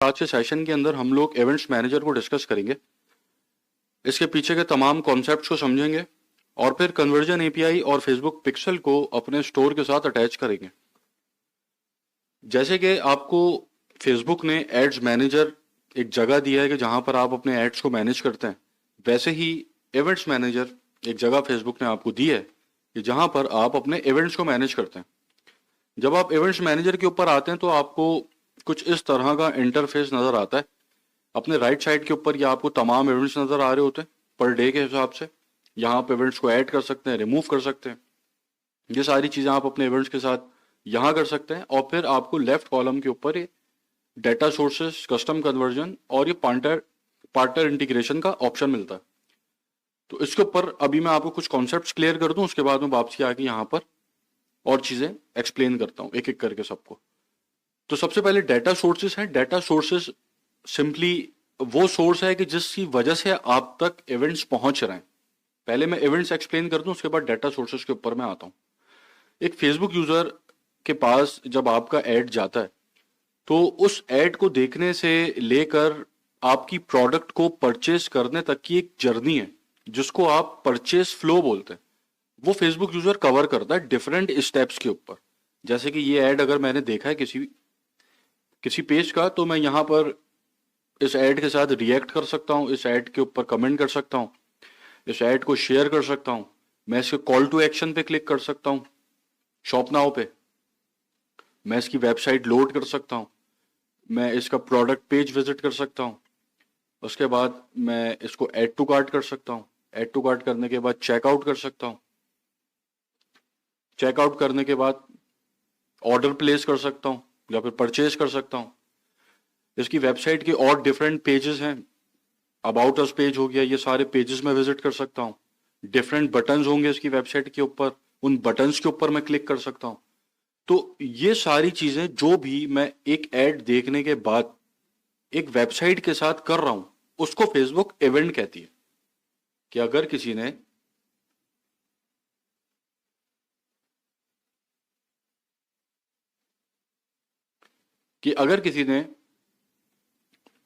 आज के सेशन के अंदर हम लोग इवेंट्स मैनेजर को डिस्कस करेंगे, इसके पीछे के तमाम कॉन्सेप्ट्स को समझेंगे और फिर कन्वर्जन एपीआई और फेसबुक पिक्सल को अपने स्टोर के साथ अटैच करेंगे। जैसे कि आपको फेसबुक ने एड्स मैनेजर एक जगह दिया है कि जहां पर आप अपने एड्स को मैनेज करते हैं, वैसे ही इवेंट्स मैनेजर एक जगह फेसबुक ने आपको दी है कि जहां पर आप अपने इवेंट्स को मैनेज करते हैं। जब आप इवेंट्स मैनेजर के ऊपर आते हैं तो आपको कुछ इस तरह का इंटरफेस नजर आता है। अपने राइट साइड के ऊपर ये आपको तमाम इवेंट्स नजर आ रहे होते हैं पर डे के हिसाब से। यहाँ आप इवेंट्स को ऐड कर सकते हैं, रिमूव कर सकते हैं, ये सारी चीजें आप अपने इवेंट्स के साथ यहाँ कर सकते हैं। और फिर आपको लेफ्ट कॉलम के ऊपर ये डेटा सोर्सेस, कस्टम कन्वर्जन और ये पार्टनर इंटीग्रेशन का ऑप्शन मिलता है। तो इसके ऊपर अभी मैं आपको कुछ कॉन्सेप्ट्स क्लियर कर दूं, उसके बाद में वापसी आके यहाँ पर और चीजें एक्सप्लेन करता हूँ एक एक करके सबको। तो सबसे पहले डेटा सोर्सेस है। डेटा सोर्सेस सिंपली वो सोर्स है कि जिसकी वजह से आप तक इवेंट्स पहुंच रहे हैं। पहले मैं इवेंट्स एक्सप्लेन कर दूं, उसके बाद डेटा सोर्सेस के ऊपर मैं आता हूं। एक फेसबुक यूजर के पास जब आपका ऐड जाता है तो उस ऐड को देखने से लेकर आपकी प्रोडक्ट को परचेस करने तक की एक जर्नी है जिसको आप परचेस फ्लो बोलते हैं। वो फेसबुक यूजर कवर करता है डिफरेंट स्टेप्स के ऊपर। जैसे कि ये ऐड अगर मैंने देखा है किसी पेज का, तो मैं यहाँ पर इस ऐड के साथ रिएक्ट कर सकता हूँ, इस ऐड के ऊपर कमेंट कर सकता हूँ, इस ऐड को शेयर कर सकता हूँ, मैं इसके कॉल टू एक्शन पे क्लिक कर सकता हूँ, शॉप नाउ पे मैं इसकी वेबसाइट लोड कर सकता हूँ, मैं इसका प्रोडक्ट पेज विजिट कर सकता हूँ, उसके बाद मैं इसको ऐड टू कार्ट कर सकता हूँ, ऐड टू कार्ट करने के बाद चेकआउट कर सकता हूँ, चेकआउट करने के बाद ऑर्डर प्लेस कर सकता हूँ या फिर परचेज कर सकता हूँ। इसकी वेबसाइट के और डिफरेंट पेजेस हैं, अबाउट अस पेज हो गया, ये सारे पेजेस में विजिट कर सकता हूँ। डिफरेंट बटन्स होंगे इसकी वेबसाइट के ऊपर, उन बटन्स के ऊपर मैं क्लिक कर सकता हूँ। तो ये सारी चीजें जो भी मैं एक ऐड देखने के बाद एक वेबसाइट के साथ कर रहा हूं, उसको फेसबुक इवेंट कहती है। कि अगर किसी ने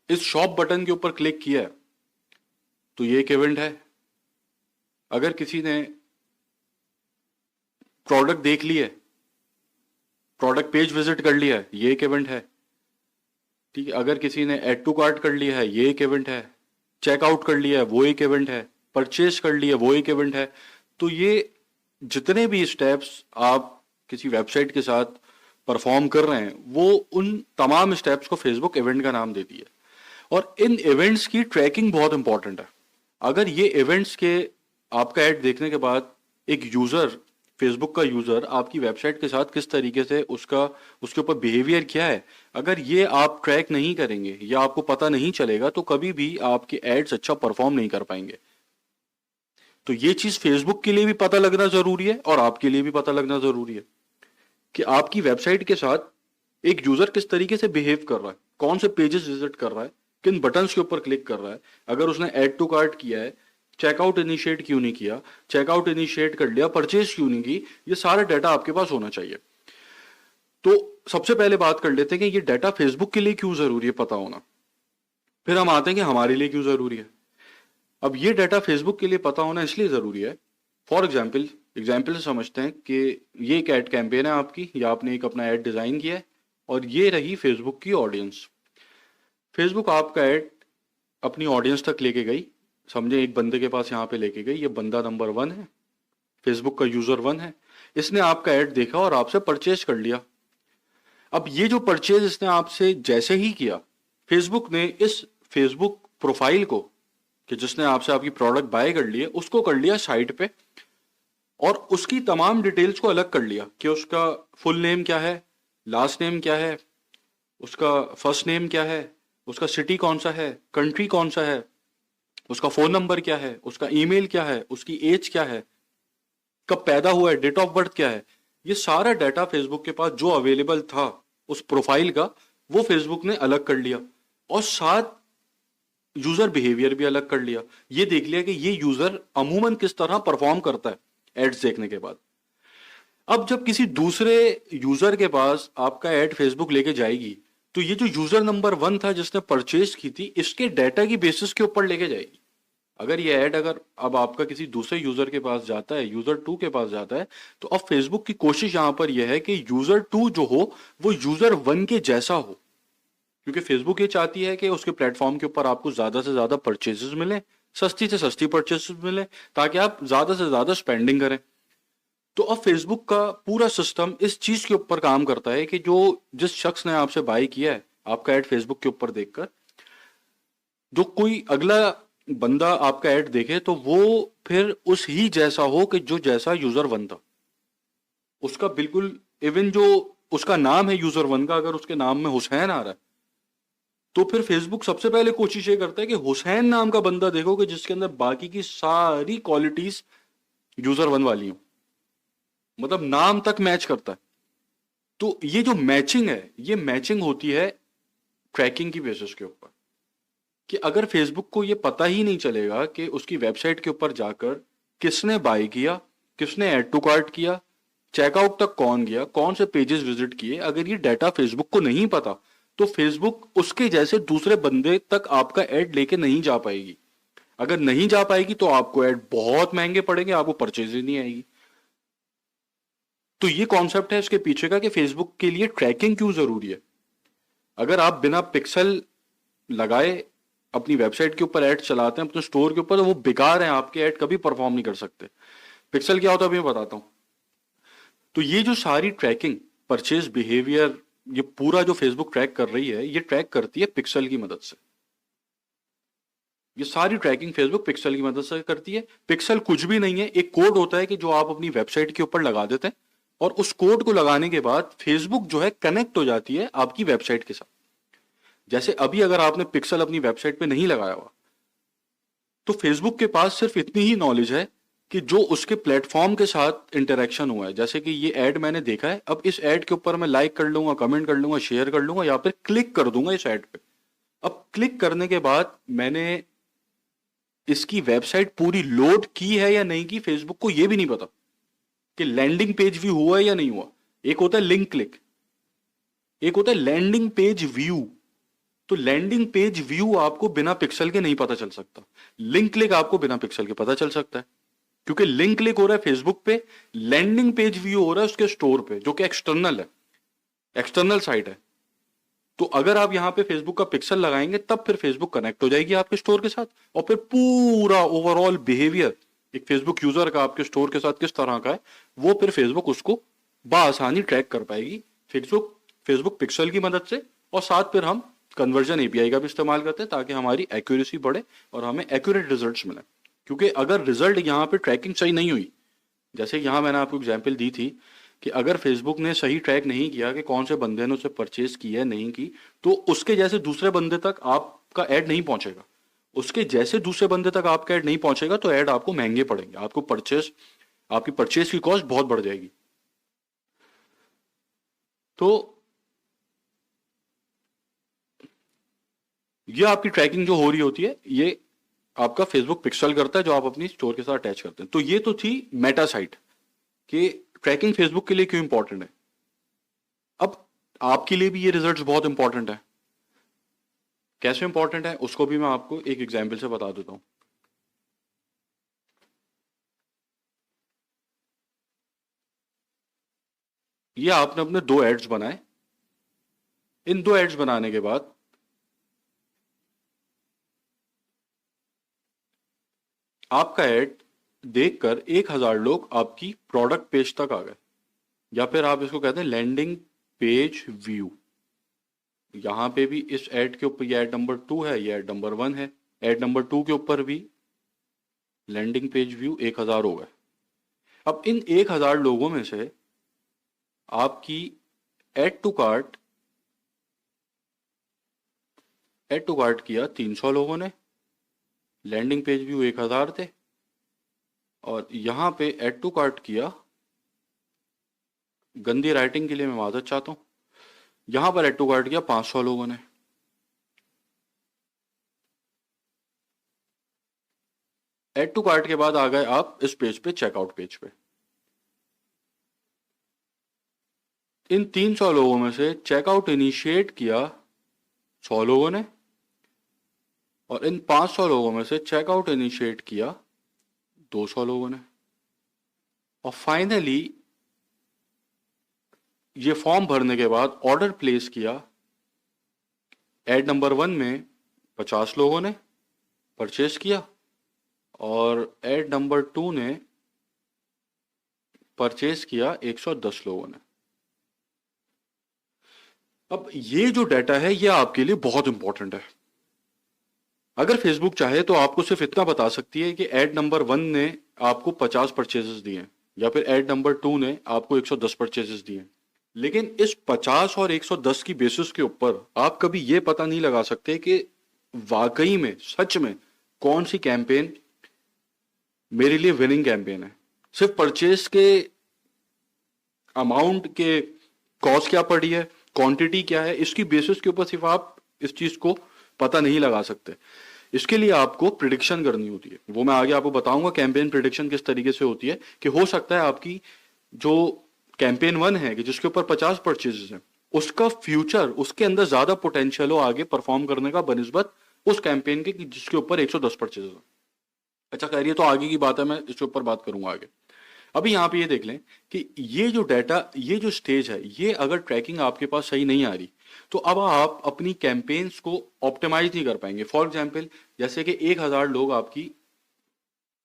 इस शॉप बटन के ऊपर क्लिक किया है तो ये एक इवेंट है। अगर किसी ने प्रोडक्ट देख लिया है, प्रोडक्ट पेज विजिट कर लिया है, ये एक इवेंट है। ठीक है, अगर किसी ने ऐड टू कार्ट कर लिया है, ये एक इवेंट है। चेकआउट कर लिया है, वो एक इवेंट है। परचेज कर लिया, वो एक इवेंट है। तो ये जितने भी स्टेप्स आप किसी वेबसाइट के साथ परफॉर्म कर रहे हैं, वो उन तमाम स्टेप्स को फेसबुक इवेंट का नाम देती है। और इन इवेंट्स की ट्रैकिंग बहुत इंपॉर्टेंट है। अगर ये इवेंट्स के आपका ऐड देखने के बाद एक यूजर, फेसबुक का यूजर आपकी वेबसाइट के साथ किस तरीके से उसके ऊपर बिहेवियर क्या है, अगर ये आप ट्रैक नहीं करेंगे या आपको पता नहीं चलेगा तो कभी भी आपके एड्स अच्छा परफॉर्म नहीं कर पाएंगे। तो ये चीज फेसबुक के लिए भी पता लगना जरूरी है और आपके लिए भी पता लगना जरूरी है कि आपकी वेबसाइट के साथ एक यूजर किस तरीके से बिहेव कर रहा है, कौन से पेजेस विजिट कर रहा है, किन बटन्स के ऊपर क्लिक कर रहा है। अगर उसने ऐड टू कार्ट किया है, चेकआउट इनिशिएट क्यों नहीं किया, चेकआउट इनिशिएट कर लिया, परचेज क्यों नहीं की, ये सारा डाटा आपके पास होना चाहिए। तो सबसे पहले बात कर लेते हैं कि ये डाटा फेसबुक के लिए क्यों जरूरी है पता होना। फिर हम आते हैं कि हमारे लिए क्यों जरूरी है। अब ये डाटा फेसबुक के लिए पता होना इसलिए जरूरी है, फॉर एग्जाम्पल से समझते हैं कि ये एक एड कैंपेन है आपकी, या आपने एक अपना एड डिजाइन किया है और ये रही फेसबुक की ऑडियंस। फेसबुक आपका एड अपनी ऑडियंस तक लेके गई, समझे एक बंदे के पास यहाँ पे लेके गई, ये बंदा नंबर 1 है, फेसबुक का यूजर 1 है, इसने आपका ऐड देखा और आपसे परचेज कर लिया। अब ये जो परचेज इसने आपसे जैसे ही किया, फेसबुक ने इस फेसबुक प्रोफाइल को कि जिसने आपसे आपकी प्रोडक्ट बाय कर लिए, उसको कर लिया साइट पे और उसकी तमाम डिटेल्स को अलग कर लिया कि उसका फुल नेम क्या है, लास्ट नेम क्या है, उसका फर्स्ट नेम क्या है, उसका सिटी कौन सा है, कंट्री कौन सा है, उसका फोन नंबर क्या है, उसका ईमेल क्या है, उसकी एज क्या है, कब पैदा हुआ है, डेट ऑफ बर्थ क्या है। ये सारा डाटा फेसबुक के पास जो अवेलेबल था उस प्रोफाइल का, वो फेसबुक ने अलग कर लिया और साथ यूजर बिहेवियर भी अलग कर लिया। ये देख लिया कि ये यूजर अमूमन किस तरह परफॉर्म करता है एड्स देखने के बाद। अब जब किसी दूसरे यूजर के पास आपका एड फेसबुक लेके जाएगी तो ये जो यूजर नंबर 1 था जिसने परचेज की थी, इसके डाटा की बेसिस के ऊपर लेके जाएगी। अगर ये ऐड अगर अब आपका किसी दूसरे यूजर के पास जाता है, यूजर 2 के पास जाता है, तो अब फेसबुक की कोशिश यहां पर यह है कि यूजर 2 जो हो वो यूजर 1 के जैसा हो, क्योंकि फेसबुक ये चाहती है कि उसके प्लेटफॉर्म के ऊपर आपको ज्यादा से ज्यादा परचेजेस मिले, सस्ती से सस्ती परचेजेस मिले, ताकि आप ज्यादा से ज्यादा स्पेंडिंग करें। तो अब फेसबुक का पूरा सिस्टम इस चीज के ऊपर काम करता है कि जो जिस शख्स ने आपसे बाय किया है आपका ऐड फेसबुक के ऊपर देखकर, जो कोई अगला बंदा आपका ऐड देखे तो वो फिर उस ही जैसा हो कि जो जैसा यूजर 1 था, उसका बिल्कुल, इवन जो उसका नाम है यूजर 1 का, अगर उसके नाम में हुसैन आ रहा है तो फिर फेसबुक सबसे पहले कोशिश ये करता है कि हुसैन नाम का बंदा देखोगे जिसके अंदर बाकी की सारी क्वालिटीज यूजर 1 वाली हो, मतलब नाम तक मैच करता है। तो ये जो मैचिंग है, ये मैचिंग होती है ट्रैकिंग की बेसिस के ऊपर, कि अगर फेसबुक को ये पता ही नहीं चलेगा कि उसकी वेबसाइट के ऊपर जाकर किसने बाय किया, किसने ऐड टू कार्ट किया, चेकआउट तक कौन गया, कौन से पेजेस विजिट किए, अगर ये डाटा फेसबुक को नहीं पता तो फेसबुक उसके जैसे दूसरे बंदे तक आपका ऐड लेके नहीं जा पाएगी। अगर नहीं जा पाएगी तो आपको ऐड बहुत महंगे पड़ेंगे, आपको परचेज ही नहीं आएगी। तो ये कॉन्सेप्ट है इसके पीछे का कि फेसबुक के लिए ट्रैकिंग क्यों जरूरी है। अगर आप बिना पिक्सल लगाए अपनी वेबसाइट के ऊपर ऐड चलाते हैं, अपने स्टोर के ऊपर, तो वो बेकार है, आपके ऐड कभी परफॉर्म नहीं कर सकते। पिक्सल क्या होता है अभी मैं बताता हूं। तो ये जो सारी ट्रैकिंग, परचेज बिहेवियर, ये पूरा जो फेसबुक ट्रैक कर रही है, ये ट्रैक करती है पिक्सल की मदद से। ये सारी ट्रैकिंग फेसबुक पिक्सल की मदद से करती है। पिक्सल कुछ भी नहीं है, एक कोड होता है कि जो आप अपनी वेबसाइट के ऊपर लगा देते हैं, और उस कोड को लगाने के बाद फेसबुक जो है कनेक्ट हो जाती है आपकी वेबसाइट के साथ। जैसे अभी अगर आपने पिक्सल अपनी वेबसाइट पे नहीं लगाया हुआ, तो फेसबुक के पास सिर्फ इतनी ही नॉलेज है कि जो उसके प्लेटफॉर्म के साथ इंटरेक्शन हुआ है, जैसे कि ये ऐड मैंने देखा है, अब इस ऐड के ऊपर मैं लाइक कर लूंगा, कमेंट कर लूंगा, शेयर कर लूंगा, या फिर क्लिक कर दूंगा इस ऐड पे। अब क्लिक करने के बाद मैंने इसकी वेबसाइट पूरी लोड की है या नहीं की, फेसबुक को यह भी नहीं पता कि लैंडिंग पेज व्यू हुआ है या नहीं हुआ। एक होता है लिंक क्लिक, एक होता है लैंडिंग पेज व्यू। तो लैंडिंग पेज व्यू आपको बिना पिक्सल के नहीं पता चल सकता, लिंक क्लिक आपको बिना पिक्सल के पता चल सकता है, क्योंकि लिंक क्लिक हो रहा है फेसबुक पे, लैंडिंग पेज व्यू हो रहा है उसके स्टोर पे, जो कि एक्सटर्नल है, एक्सटर्नल साइट है। तो अगर आप यहां पे फेसबुक का पिक्सल लगाएंगे तब फिर फेसबुक कनेक्ट हो जाएगी आपके स्टोर के साथ, और फिर पूरा ओवरऑल बिहेवियर एक फेसबुक यूजर का आपके स्टोर के साथ किस तरह का है, वो फिर फेसबुक उसको बआसानी ट्रैक कर पाएगी, फेसबुक फेसबुक पिक्सल की मदद से। और साथ फिर हम कन्वर्जन एपीआई का भी इस्तेमाल करते हैं ताकि हमारी एक्यूरेसी बढ़े और हमें एक्यूरेट रिजल्ट्स मिले। क्योंकि अगर रिजल्ट यहाँ पे ट्रैकिंग सही नहीं हुई, जैसे यहाँ मैंने आपको एग्जाम्पल दी थी कि अगर फेसबुक ने सही ट्रैक नहीं किया कि कौन से बंदे ने उसे परचेज की है नहीं की, तो उसके जैसे दूसरे बंदे तक आपका ऐड नहीं पहुंचेगा, उसके जैसे दूसरे बंदे तक आपका ऐड नहीं पहुंचेगा तो ऐड आपको महंगे पड़ेंगे, आपको आपकी परचेज की कॉस्ट बहुत बढ़ जाएगी। तो ये आपकी ट्रैकिंग जो हो रही होती है, ये आपका फेसबुक पिक्सल करता है जो आप अपनी स्टोर के साथ अटैच करते हैं। तो ये तो थी मेटा साइट कि ट्रैकिंग फेसबुक के लिए क्यों इंपॉर्टेंट है। अब आपके लिए भी ये रिजल्ट्स बहुत इंपॉर्टेंट है। कैसे इंपॉर्टेंट है उसको भी मैं आपको एक एग्जांपल से बता देता हूं। ये आपने अपने दो एड्स बनाए, इन दो एड्स बनाने के बाद आपका ऐड देखकर 1000 लोग आपकी प्रोडक्ट पेज तक आ गए, या फिर आप इसको कहते हैं लैंडिंग पेज व्यू। यहां पे भी इस ऐड के ऊपर, ये ऐड नंबर 2 है, ये ऐड नंबर 1 है, ऐड नंबर 2 के ऊपर भी लैंडिंग पेज व्यू 1000 हो गए। अब इन 1000 लोगों में से आपकी ऐड टू कार्ट किया 300 लोगों ने, लैंडिंग पेज व्यू 1000 थे, और यहां पे ऐड टू कार्ट किया, गंदी राइटिंग के लिए मैं माजरत चाहता हूं, यहां पर ऐड टू कार्ट किया 500 लोगों ने। ऐड टू कार्ट के बाद आ गए आप इस पेज पे, चेकआउट पेज पे। इन 300 लोगों में से चेकआउट इनिशिएट किया 100 लोगों ने, और इन 500 लोगों में से चेकआउट इनिशिएट किया 200 लोगों ने, और फाइनली ये फॉर्म भरने के बाद ऑर्डर प्लेस किया एड नंबर 1 में 50 लोगों ने परचेस किया, और एड नंबर 2 ने परचेस किया 110 लोगों ने। अब ये जो डाटा है ये आपके लिए बहुत इंपॉर्टेंट है। अगर फेसबुक चाहे तो आपको सिर्फ इतना बता सकती है कि एड नंबर 1 ने आपको 50 परचेजेस दिए, या फिर एड नंबर 2 ने आपको 110 परचेजेस दिए, लेकिन इस 50 और 110 की बेसिस के ऊपर आप कभी ये पता नहीं लगा सकते कि वाकई में सच में कौन सी कैंपेन मेरे लिए विनिंग कैंपेन है। सिर्फ परचेज के अमाउंट के कॉस्ट क्या पड़ी है, क्वांटिटी क्या है, इसकी बेसिस के ऊपर सिर्फ आप इस चीज को पता नहीं लगा सकते। इसके लिए आपको प्रिडिक्शन करनी होती है, वो मैं आगे आपको बताऊंगा कैंपेन प्रिडिक्शन किस तरीके से होती है। कि हो सकता है आपकी जो कैंपेन 1 है कि जिसके ऊपर 50 परचेजेस हैं, उसका फ्यूचर उसके अंदर ज्यादा पोटेंशियल हो आगे परफॉर्म करने का बनिस्बत उस कैंपेन के जिसके ऊपर 110 परचेजेस हैं। अच्छा कह रही है तो आगे की बात है, मैं इसके ऊपर बात करूंगा आगे। अभी यहाँ पे ये देख लें कि ये जो डाटा, ये जो स्टेज है, ये अगर ट्रैकिंग आपके पास सही नहीं आ रही तो अब आप अपनी कैंपेन्स को ऑप्टिमाइज नहीं कर पाएंगे। फॉर एग्जाम्पल जैसे कि 1000 लोग आपकी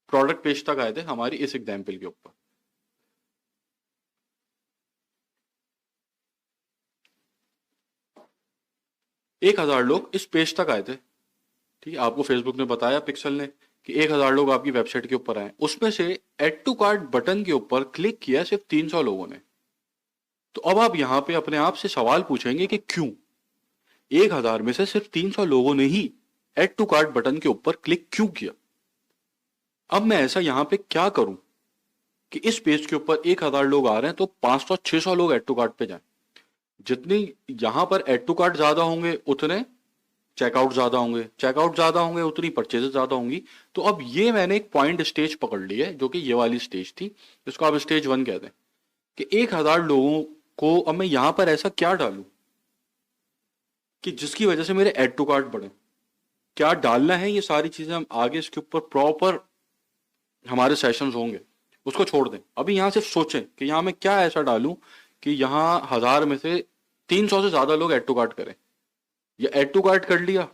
प्रोडक्ट पेज तक आए थे हमारी इस एग्जाम्पल के ऊपर, एक 1000 लोग इस पेज तक आए थे, ठीक है। आपको फेसबुक ने बताया, पिक्सल ने, कि 1000 लोग आपकी वेबसाइट के ऊपर आए, उसमें से एड टू कार्ट बटन के ऊपर क्लिक किया सिर्फ 300 लोगों ने। तो अब आप यहां पे अपने आप से सवाल पूछेंगे कि क्यों 1000 में से सिर्फ 300 लोगों ने ही एड टू कार्ट बटन के ऊपर क्लिक क्यों किया। अब मैं ऐसा यहां पे क्या करूं कि इस पेज के ऊपर 1000 लोग आ रहे हैं तो 500-600 लोग एड टू कार्ट पे जाएं। जितनी यहां पर एड टू कार्ट ज्यादा होंगे उतने चेकआउट ज्यादा होंगे, चेकआउट ज्यादा होंगे उतनी परचेजेस ज्यादा होंगी। तो अब ये मैंने एक पॉइंट स्टेज पकड़ ली है जो कि ये वाली स्टेज थी, इसको आप स्टेज 1 कहते हैं। कि 1000 लोगों को अब मैं यहां पर ऐसा क्या डालूं कि जिसकी वजह से मेरे एड टू कार्ट बढ़े। क्या डालना है ये सारी चीजें हम आगे इसके ऊपर प्रॉपर हमारे सेशंस होंगे, उसको छोड़ दें। अभी यहां सिर्फ सोचें कि यहां मैं क्या ऐसा डालूं कि यहां 1000 में से 300 से ज्यादा लोग एड टू कार्ट करें। या एड टू कार्ट कर लिया,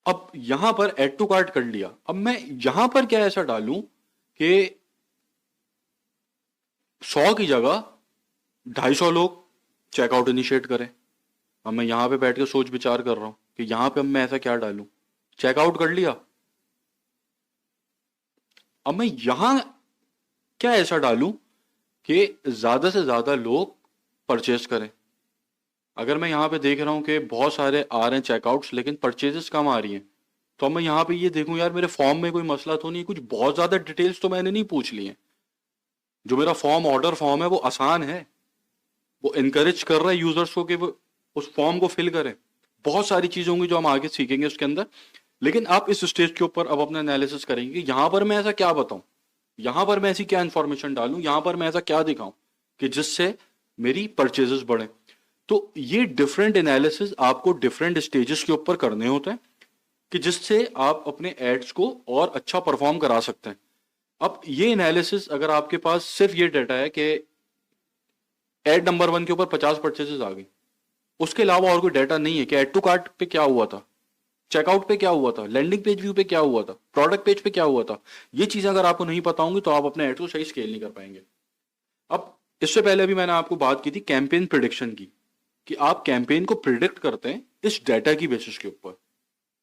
अब यहां पर एड टू कार्ट कर लिया, अब मैं यहां पर क्या ऐसा डालूं कि 100 की जगह 250 लोग चेकआउट इनिशिएट करें। अब मैं यहां पे बैठ के सोच विचार कर रहा हूं कि यहां पे अब मैं ऐसा क्या डालूं। चेकआउट कर लिया, अब मैं यहां क्या ऐसा डालूं कि ज्यादा से ज्यादा लोग परचेज करें। अगर मैं यहां पे देख रहा हूं कि बहुत सारे आ रहे हैं चेकआउट्स लेकिन परचेजेस कम आ रही हैं, तो अब मैं यहां पे ये देखूं यार मेरे फॉर्म में कोई मसला तो नहीं, कुछ बहुत ज्यादा डिटेल्स तो मैंने नहीं पूछ ली हैं। जो मेरा फॉर्म ऑर्डर फॉर्म है वो आसान है, वो इनकरेज कर रहा है यूजर्स को कि वो उस फॉर्म को फिल करें। बहुत सारी चीजें होंगी जो हम आगे सीखेंगे उसके अंदर, लेकिन आप इस स्टेज के ऊपर अब अपना एनालिसिस करेंगे कि यहां पर मैं ऐसा क्या बताऊं, यहां पर मैं ऐसी क्या इंफॉर्मेशन डालूं, यहां पर मैं ऐसा क्या दिखाऊं कि जिससे मेरी परचेजेस बढ़े। तो ये डिफरेंट एनालिसिस आपको डिफरेंट स्टेजेस के ऊपर करने होते हैं कि जिससे आप अपने एड्स को और अच्छा परफॉर्म करा सकते हैं। अब ये एनालिसिस अगर आपके पास सिर्फ ये डाटा है कि एड नंबर 1 के ऊपर 50 परचेजेस आ गई, उसके अलावा और कोई डाटा नहीं है कि एड टू कार्ट पे क्या हुआ था, चेकआउट पे क्या हुआ था, लैंडिंग पेज व्यू पे क्या हुआ था, प्रोडक्ट पेज पे क्या हुआ था, ये चीजें अगर आपको नहीं पता होंगी तो आप अपने एड्स को सही स्केल नहीं कर पाएंगे। अब इससे पहले भी मैंने आपको बात की थी कैंपेन प्रिडिक्शन की, कि आप कैंपेन को प्रिडिक्ट करते हैं इस डाटा की बेसिस के ऊपर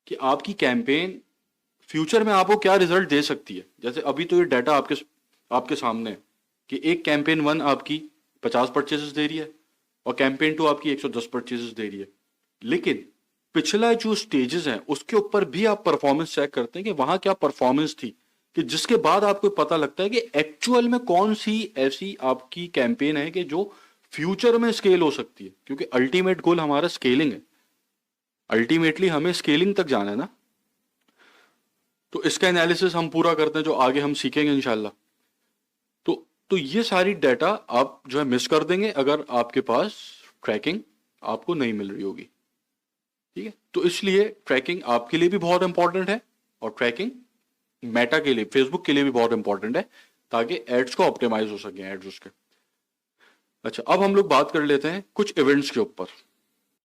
कि आपकी कैंपेन फ्यूचर में आपको क्या रिजल्ट दे सकती है। जैसे अभी तो ये डाटा आपके आपके सामने है कि एक कैंपेन 1 आपकी 50 परचेजेस दे रही है और कैंपेन 2 आपकी 110 परचेजेस दे रही है, लेकिन पिछला जो स्टेजेस हैं उसके ऊपर भी आप परफॉर्मेंस चेक करते हैं कि वहां क्या परफॉर्मेंस थी, कि जिसके बाद आपको पता लगता है कि एक्चुअल में कौन सी ऐसी आपकी कैंपेन है कि जो फ्यूचर में स्केल हो सकती है। क्योंकि अल्टीमेट गोल हमारा स्केलिंग है, अल्टीमेटली हमें स्केलिंग तक जाना है ना। तो इसका एनालिसिस हम पूरा करते हैं जो आगे हम सीखेंगे इंशाल्लाह। तो तो ये सारी डाटा आप जो है मिस कर देंगे अगर आपके पास ट्रैकिंग आपको नहीं मिल रही होगी। ठीक है, तो इसलिए ट्रैकिंग आपके लिए भी बहुत इंपॉर्टेंट है और ट्रैकिंग मेटा के लिए, फेसबुक के लिए भी बहुत इंपॉर्टेंट है, ताकि एड्स को ऑप्टिमाइज हो सके एड्स उसके। अच्छा, अब हम लोग बात कर लेते हैं कुछ इवेंट्स के ऊपर।